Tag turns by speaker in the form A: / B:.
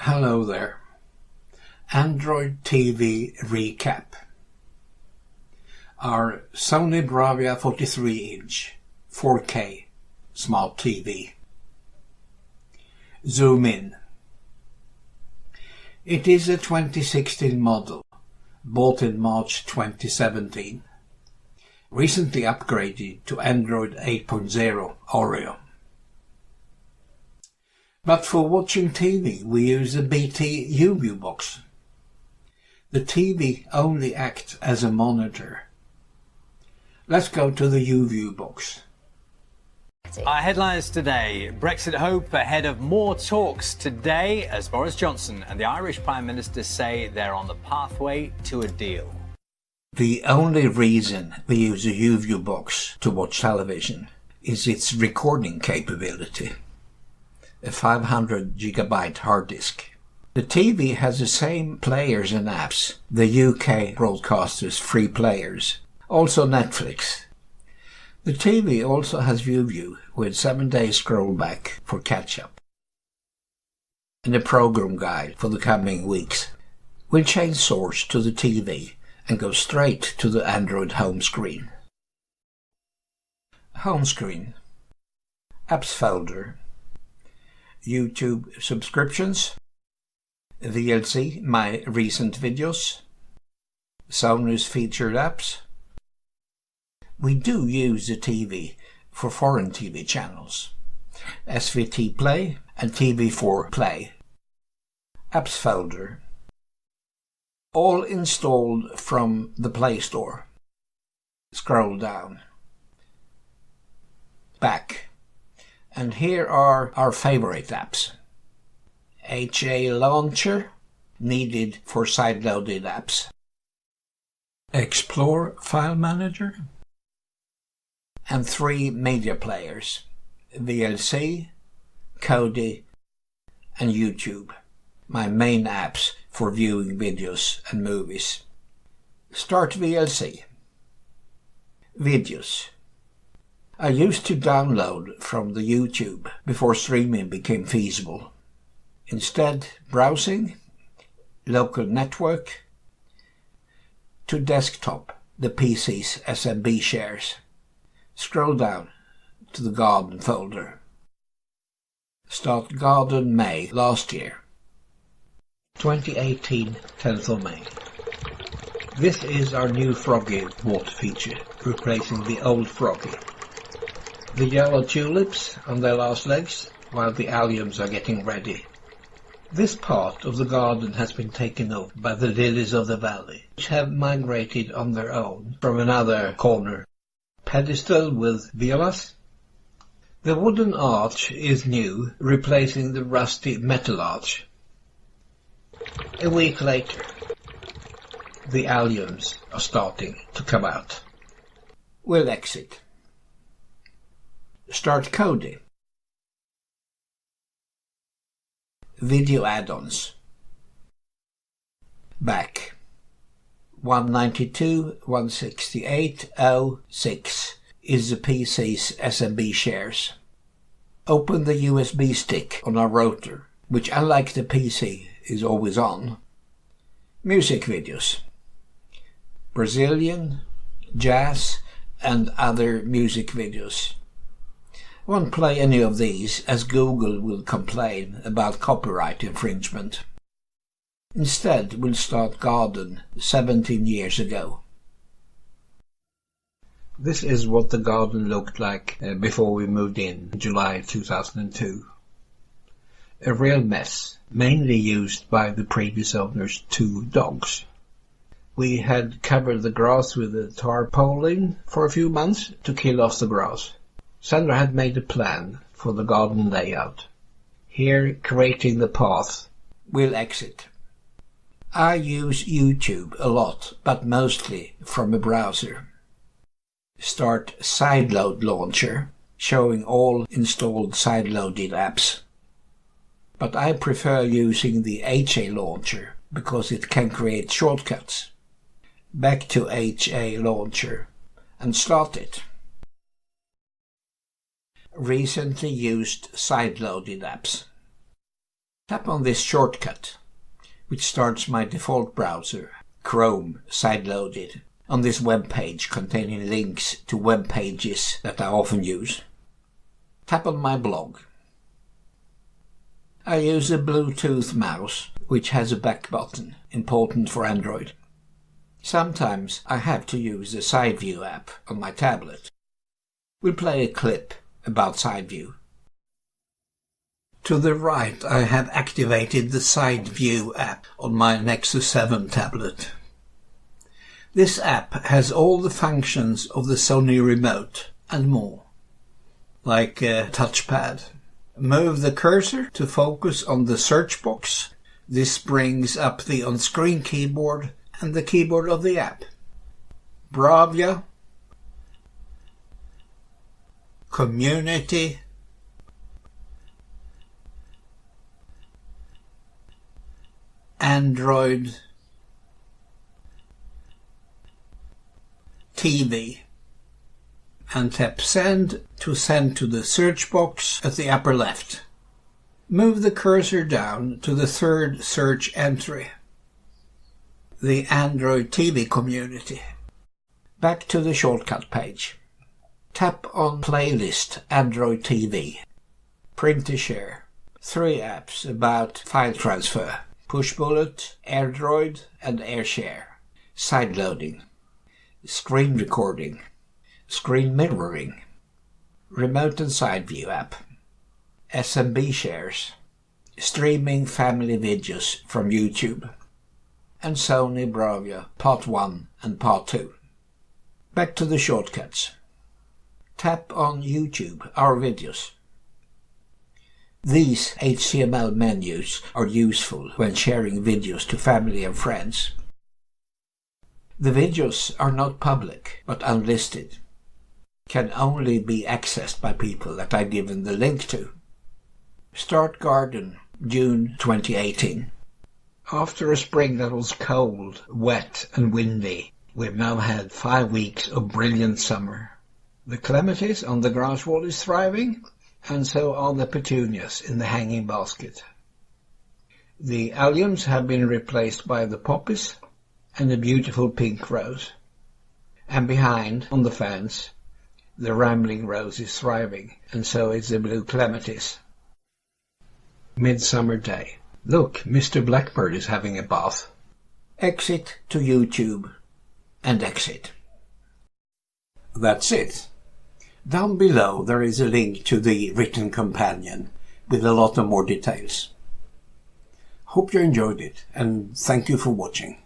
A: Hello there. Android TV recap. Our SONY Bravia 43-inch 4K smart TV. Zoom in. It is a 2016 model, bought in March 2017. Recently upgraded to Android 8.0 Oreo. But for watching TV we use a BT UView box. The TV only acts as a monitor. Let's go to the UView box.
B: Our headlines today. Brexit hope ahead of more talks today as Boris Johnson and the Irish Prime Minister say they're on the pathway to a deal.
A: The only reason we use a UView box to watch television is its recording capability. A 500 GB hard disk. The TV has the same players and apps, the UK broadcasters' free players, also Netflix. The TV also has ViewView with 7-day scroll back for catch-up. And a program guide for the coming weeks. We'll change source to the TV and go straight to the Android home screen. Home screen. Apps folder. YouTube subscriptions, VLC, my recent videos, Sony's featured apps. We do use the TV for foreign TV channels, SVT Play and TV4 Play. Apps folder, all installed from the Play Store. Scroll down. Back. And here are our favorite apps. HA Launcher, needed for side-loaded apps. Explore File Manager. And 3 media players, VLC, Kodi, and YouTube, my main apps for viewing videos and movies. Start VLC. Videos. I used to download from the YouTube before streaming became feasible. Instead, browsing, local network, to desktop, the PC's SMB shares. Scroll down to the Garden folder. Start Garden May last year. 2018, 10th of May. This is our new Froggy water feature, replacing the old Froggy. The yellow tulips on their last legs, while the alliums are getting ready. This part of the garden has been taken over by the lilies of the valley, which have migrated on their own from another corner. Pedestal with violas. The wooden arch is new, replacing the rusty metal arch. A week later, the alliums are starting to come out. We'll exit. Start Kodi. Video add-ons. Back. 192.168.0.6 is the PC's SMB shares. Open the USB stick on our router, which unlike the PC is always on. Music videos. Brazilian, jazz and other music videos. Won't play any of these as Google will complain about copyright infringement. Instead, we'll start Garden 17 years ago. This is what the garden looked like before we moved in July 2002. A real mess, mainly used by the previous owner's 2 dogs. We had covered the grass with a tarpaulin for a few months to kill off the grass. Sandra had made a plan for the garden layout. Here, creating the path. We'll exit. I use YouTube a lot, but mostly from a browser. Start Sideload Launcher, showing all installed side-loaded apps. But I prefer using the HA Launcher because it can create shortcuts. Back to HA Launcher and start it. Recently used side-loaded apps. Tap on this shortcut, which starts my default browser, Chrome, side-loaded, on this web page containing links to web pages that I often use. Tap on my blog. I use a Bluetooth mouse, which has a back button, important for Android. Sometimes I have to use the Side View app on my tablet. We'll play a clip about Side View. To the right, I have activated the Side View app on my Nexus 7 tablet. This app has all the functions of the Sony remote and more, like a touchpad. Move the cursor to focus on the search box. This brings up the on-screen keyboard and the keyboard of the app. Bravia, Community, Android, TV, and tap Send to send to the search box at the upper left. Move the cursor down to the third search entry, the Android TV community. Back to the shortcut page. Tap on Playlist Android TV. Print to share. 3 apps about file transfer. Pushbullet, AirDroid and AirShare. Side loading. Screen recording. Screen mirroring. Remote and Side View app. SMB shares. Streaming family videos from YouTube. And SONY Bravia Part 1 and Part 2. Back to the shortcuts. Tap on YouTube, Our Videos. These HTML menus are useful when sharing videos to family and friends. The videos are not public, but unlisted. Can only be accessed by people that I've given the link to. Start Garden, June 2018. After a spring that was cold, wet and windy, we've now had 5 weeks of brilliant summer. The clematis on the grass wall is thriving, and so are the petunias in the hanging basket. The alliums have been replaced by the poppies and the beautiful pink rose. And behind, on the fence, the rambling rose is thriving, and so is the blue clematis. Midsummer day. Look, Mr. Blackbird is having a bath. Exit to YouTube and exit. That's it. Down below there is a link to the written companion with a lot of more details. Hope you enjoyed it and thank you for watching.